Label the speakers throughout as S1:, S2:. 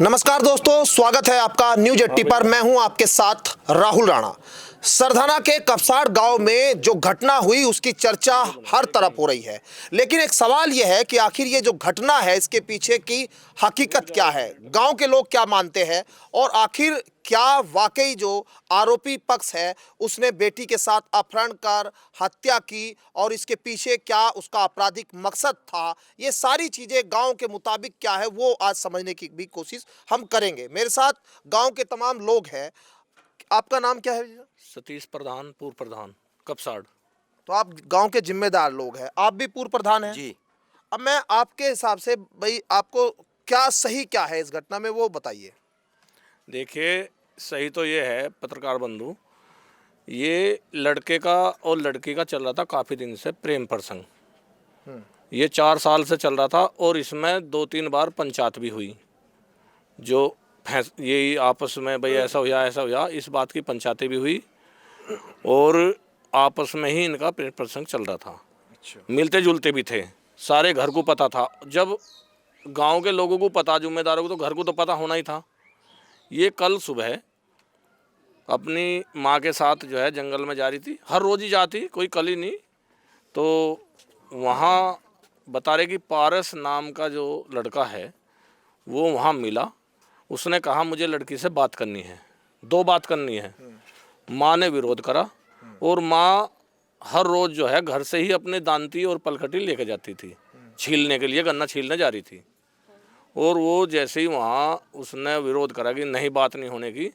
S1: नमस्कार दोस्तों, स्वागत है आपका न्यूज 80 पर। मैं हूं आपके साथ राहुल राणा। सरधाना के कपसाड़ गांव में जो घटना हुई उसकी चर्चा हर तरफ हो रही है, लेकिन एक सवाल यह है कि आखिर ये जो घटना है इसके पीछे की हकीकत क्या है, गांव के लोग क्या मानते हैं और आखिर क्या वाकई जो आरोपी पक्ष है उसने बेटी के साथ अपहरण कर हत्या की और इसके पीछे क्या उसका आपराधिक मकसद था। ये सारी चीजें गांव के मुताबिक क्या है वो आज समझने की भी कोशिश हम करेंगे। मेरे साथ गांव के तमाम लोग हैं। आपका नाम क्या है भैया?
S2: सतीश प्रधान, पूर्व प्रधान, कपसाड़।
S1: तो आप गांव के जिम्मेदार लोग हैं, आप भी पूर्व प्रधान हैं
S2: जी।
S1: अब मैं आपके हिसाब से भाई आपको क्या सही क्या है इस घटना में वो बताइए।
S2: देखिए, सही तो ये है पत्रकार बंधु, ये लड़के का और लड़की का चल रहा था काफ़ी दिन से प्रेम प्रसंग। ये 4 साल से चल रहा था और इसमें 2-3 बार पंचायत भी हुई। जो यही आपस में भाई ऐसा हुआ, इस बात की पंचायतें भी हुई और आपस में ही इनका प्रेम प्रसंग चल रहा था। मिलते जुलते भी थे, सारे घर को पता था। जब गांव के लोगों को पता, जिम्मेदारों को, तो घर को तो पता होना ही था। ये कल सुबह अपनी माँ के साथ जो है जंगल में जा रही थी, हर रोज़ ही जाती, कोई कल ही नहीं। तो वहाँ बता रहे कि पारस नाम का जो लड़का है वो वहाँ मिला। उसने कहा मुझे लड़की से बात करनी है, 2 बात करनी है। माँ ने विरोध करा और माँ हर रोज़ जो है घर से ही अपने दांती और पलखटी लेके जाती थी छीलने के लिए, गन्ना छीलने जा रही थी। और वो जैसे ही वहाँ उसने विरोध करा कि नहीं, बात नहीं होने की,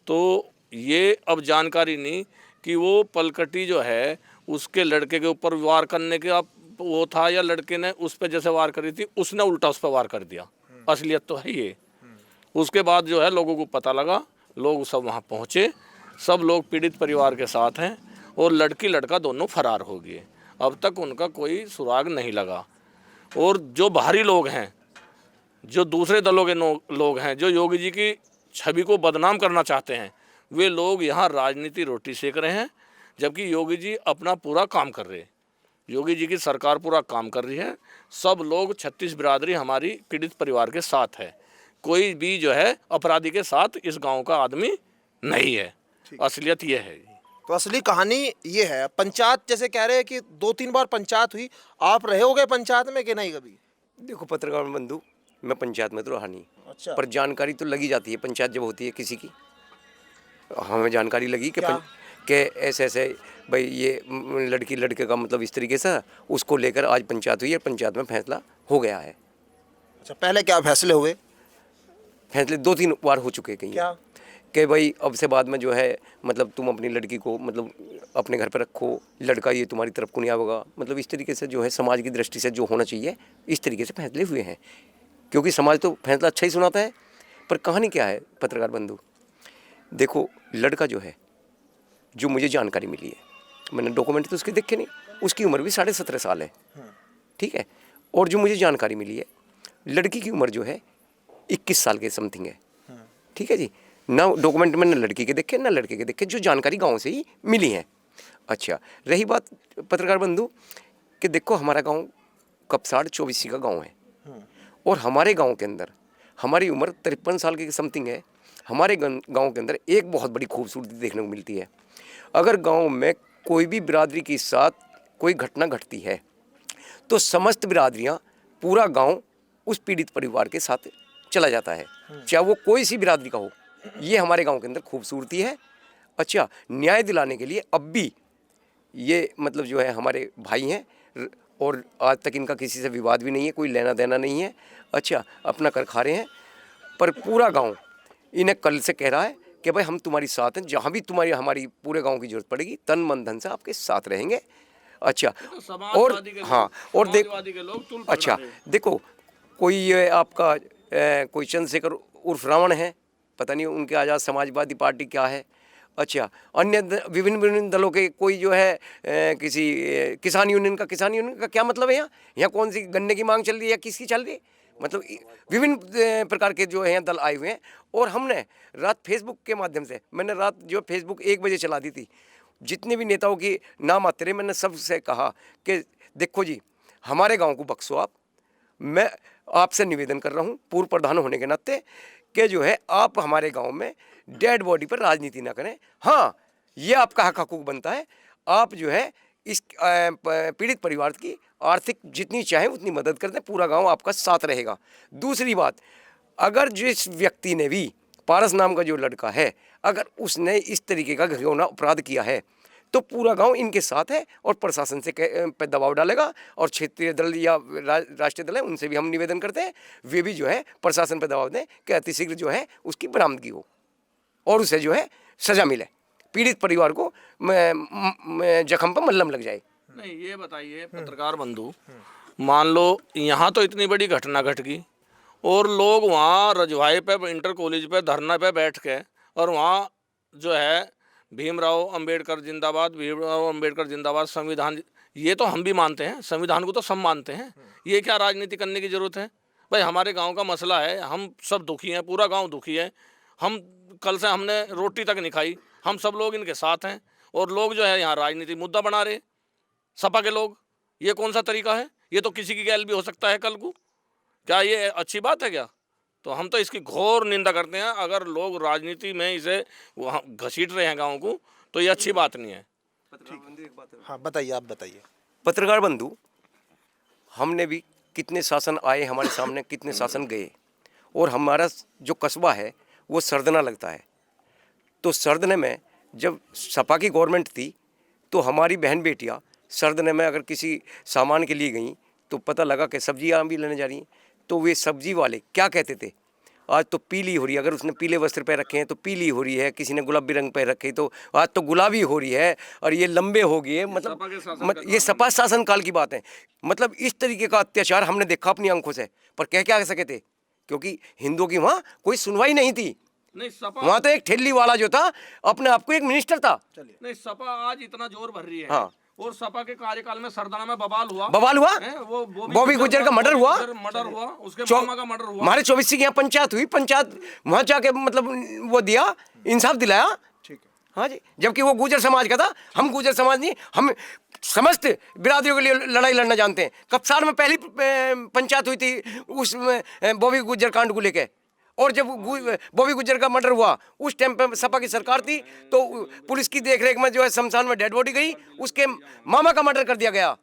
S2: तो ये अब जानकारी नहीं कि वो पलकटी जो है उसके लड़के के ऊपर वार करने के वो था या लड़के ने उस पर जैसे वार करी थी उसने उल्टा उस पर वार कर दिया। असलियत तो है ये। उसके बाद जो है लोगों को पता लगा, लोग सब वहाँ पहुँचे, सब लोग पीड़ित परिवार के साथ हैं और लड़की लड़का दोनों फरार हो गए। अब तक उनका कोई सुराग नहीं लगा। और जो बाहरी लोग हैं, जो दूसरे दलों के लोग हैं, जो योगी जी की छवि को बदनाम करना चाहते हैं, वे लोग यहाँ राजनीति रोटी सेक रहे हैं, जबकि योगी जी अपना पूरा काम कर रहे हैं। योगी जी की सरकार पूरा काम कर रही है। सब लोग 36 बिरादरी हमारी पीड़ित परिवार के साथ है। कोई भी जो है अपराधी के साथ इस गांव का आदमी नहीं है। असलियत ये है।
S1: तो असली कहानी ये है। पंचायत जैसे कह रहे हैं कि 2-3 बार पंचायत हुई, आप रहे हो गए पंचायत में कि नहीं कभी?
S3: देखो पत्रकार बंधु, मैं पंचायत में तो रहा नहीं।
S1: अच्छा।
S3: पर जानकारी तो लगी जाती है पंचायत जब होती है किसी की। हमें जानकारी लगी कि कि ऐसे ऐसे भाई ये लड़की लड़के का मतलब इस तरीके से उसको लेकर आज पंचायत हुई है, पंचायत में फैसला हो गया है।
S1: अच्छा, पहले क्या फैसले हुए?
S3: फैसले 2-3 बार हो चुके कहीं
S1: क्या?
S3: कि भाई अब से बाद में जो है मतलब तुम अपनी लड़की को मतलब अपने घर पर रखो, लड़का ये तुम्हारी तरफ को नहीं आएगा, मतलब इस तरीके से जो है समाज की दृष्टि से जो होना चाहिए इस तरीके से फैसले हुए हैं। क्योंकि समाज तो फैसला अच्छा ही सुनाता है। पर कहानी क्या है पत्रकार बंधु, देखो लड़का जो है, जो मुझे जानकारी मिली है, मैंने डॉक्यूमेंट तो उसके देखे नहीं, उसकी उम्र भी 17.5 साल है, ठीक है। और जो मुझे जानकारी मिली है, लड़की की उम्र जो है 21 साल के समथिंग है, ठीक है जी। ना डॉक्यूमेंट मैंने लड़की के देखे ना लड़के के देखे, जो जानकारी गांव से ही मिली है। अच्छा, रही बात पत्रकार बंधु कि देखो हमारा गांव कपसाड़ 24 का गांव है और हमारे गांव के अंदर हमारी उम्र 53 साल की समथिंग है। हमारे गांव के अंदर एक बहुत बड़ी खूबसूरती देखने को मिलती है। अगर गांव में कोई भी बिरादरी के साथ कोई घटना घटती है तो समस्त बिरादरियां, पूरा गांव उस पीड़ित परिवार के साथ चला जाता है, चाहे वो कोई सी बिरादरी का हो। ये हमारे गांव के अंदर खूबसूरती है। अच्छा, न्याय दिलाने के लिए अब भी ये मतलब जो है हमारे भाई हैं और आज तक इनका किसी से विवाद भी नहीं है, कोई लेना देना नहीं है। अच्छा, अपना कर खा रहे हैं। पर पूरा गांव इन्हें कल से कह रहा है कि भाई हम तुम्हारी साथ हैं, जहाँ भी तुम्हारी हमारी पूरे गांव की जरूरत पड़ेगी तन मन धन से आपके साथ रहेंगे। अच्छा, और हाँ, और अच्छा देखो, कोई ये आपका कोई चंद्रशेखर उर्फ रावण है, पता नहीं उनके आज़ाद समाजवादी पार्टी क्या है। अच्छा, अन्य विभिन्न दलों के कोई जो है किसी किसान यूनियन का क्या मतलब है यहाँ कौन सी गन्ने की मांग चल रही है या किसकी चल रही है, मतलब विभिन्न प्रकार के जो हैं दल आए हुए हैं। और हमने रात फेसबुक के माध्यम से, मैंने रात जो फेसबुक 1 बजे चला दी थी, जितने भी नेताओं की नाम आते रहे, मैंने सबसे कहा कि देखो जी हमारे गांव को बख्शो आप, मैं आपसे निवेदन कर रहा हूँ पूर्व प्रधान होने के नाते कि जो है आप हमारे गांव में डेड बॉडी पर राजनीति ना करें। हाँ, ये आपका हक हकूक बनता है। आप जो है इस पीड़ित परिवार की आर्थिक जितनी चाहे उतनी मदद कर दें, पूरा गांव आपका साथ रहेगा। दूसरी बात, अगर जिस व्यक्ति ने भी, पारस नाम का जो लड़का है, अगर उसने इस तरीके का घिनौना अपराध किया है तो पूरा गांव इनके साथ है और प्रशासन से पे दबाव डालेगा। और क्षेत्रीय दल या राष्ट्रीय दल है उनसे भी हम निवेदन करते हैं, वे भी जो है प्रशासन पर दबाव दें कि अतिशीघ्र जो है उसकी बरामदगी हो और उसे जो है सजा मिले, पीड़ित परिवार को जख्म पर मल्लम लग जाए।
S2: नहीं, ये बताइए पत्रकार बंधु, मान लो यहाँ तो इतनी बड़ी घटना घट गई और लोग वहाँ रजवाए पे, इंटर कॉलेज पे धरना पे बैठ के, और वहाँ जो है भीमराव अंबेडकर जिंदाबाद, भीमराव अंबेडकर जिंदाबाद, संविधान, ये तो हम भी मानते हैं, संविधान को तो सब मानते हैं, ये क्या राजनीति करने की ज़रूरत है? भाई हमारे गांव का मसला है, हम सब दुखी हैं, पूरा गांव दुखी है, हम कल से हमने रोटी तक नहीं खाई, हम सब लोग इनके साथ हैं, और लोग जो है यहाँ राजनीति मुद्दा बना रहे सपा के लोग। ये कौन सा तरीका है? ये तो किसी की गैल भी हो सकता है कल को। क्या ये अच्छी बात है क्या? तो हम तो इसकी घोर निंदा करते हैं। अगर लोग राजनीति में इसे वहाँ घसीट रहे हैं गाँव को, तो ये अच्छी बात नहीं है।
S1: हाँ बताइए, आप बताइए।
S3: पत्रकार बंधु, हमने भी कितने शासन आए हमारे सामने, कितने शासन गए, और हमारा जो कस्बा है वो सरदना लगता है। तो सरदने में जब सपा की गवर्नमेंट थी तो हमारी बहन बेटियां सरदने में अगर किसी सामान के लिए गई तो पता लगा कि सब्जियां भी लेने जा रही हैं, तो वे सब्जी वाले क्या कहते थे, आज तो पीली हो रही है, अगर उसने पीले वस्त्र पहन रखे हैं तो पीली हो रही है, किसी ने गुलाबी रंग पहन रखे तो आज तो गुलाबी हो रही है, और ये लंबे हो गए। मतलब ये सपा शासन काल की बात है। मतलब इस तरीके का अत्याचार हमने देखा अपनी आंखों से, पर कह क्या सके थे, क्योंकि हिंदुओं की वहाँ कोई सुनवाई नहीं थी।
S2: नहीं, सपा
S3: वहाँ तो एक ठेली वाला जो था अपने आप को एक मिनिस्टर था।
S2: नहीं, सपा आज इतना जोर भर रही है।
S3: हाँ।
S2: और सपा के कार्यकाल में सरदाना में बवाल हुआ,
S3: वो बॉबी गुज्जर का मर्डर हुआ,
S2: उसके मामा का मर्डर हुआ।
S3: हमारे 24 की यहाँ पंचायत हुई, पंचायत वहाँ जाके मतलब वो दिया, इंसाफ दिलाया।
S1: ठीक है।
S3: हाँ जी, जबकि वो गुजर समाज का था। हम गुजर समाज नहीं, हम समस्त बिरादरियों के लिए लड़ाई लड़ना जानते हैं। कपसार में पहली पंचायत हुई थी उस बॉबी गुज्जर कांड को लेके, और जब बॉबी गुज्जर का मर्डर हुआ उस टाइम पे सपा की सरकार थी, तो पुलिस की देखरेख में जो है शमशान में डेड बॉडी गई, उसके मामा का मर्डर कर दिया गया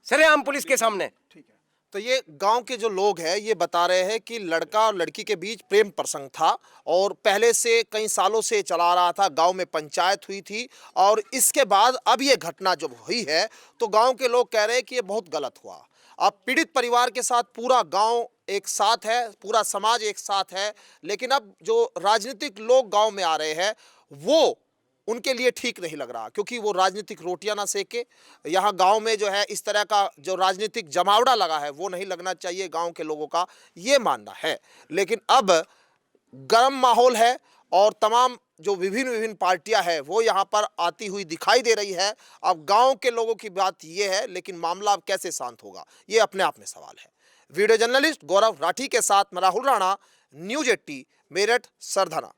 S3: सरेआम पुलिस के सामने।
S1: ठीक है। तो ये गांव के जो लोग हैं ये बता रहे हैं कि लड़का और लड़की के बीच प्रेम प्रसंग था और पहले से कई सालों से चला रहा था, गांव में पंचायत हुई थी, और इसके बाद अब ये घटना जब हुई है तो गांव के लोग कह रहे हैं कि ये बहुत गलत हुआ। अब पीड़ित परिवार के साथ पूरा गांव एक साथ है, पूरा समाज एक साथ है, लेकिन अब जो राजनीतिक लोग गांव में आ रहे हैं वो उनके लिए ठीक नहीं लग रहा, क्योंकि वो राजनीतिक रोटियां ना सेके। यहाँ गांव में जो है इस तरह का जो राजनीतिक जमावड़ा लगा है वो नहीं लगना चाहिए, गांव के लोगों का ये मानना है। लेकिन अब गर्म माहौल है और तमाम जो विभिन्न पार्टियां हैं वो यहाँ पर आती हुई दिखाई दे रही है। अब गांव के लोगों की बात ये है, लेकिन मामला अब कैसे शांत होगा ये अपने आप में सवाल है। वीडियो जर्नलिस्ट गौरव राठी के साथ मैं राहुल राणा, न्यूज़ 80 मेरठ सरधना।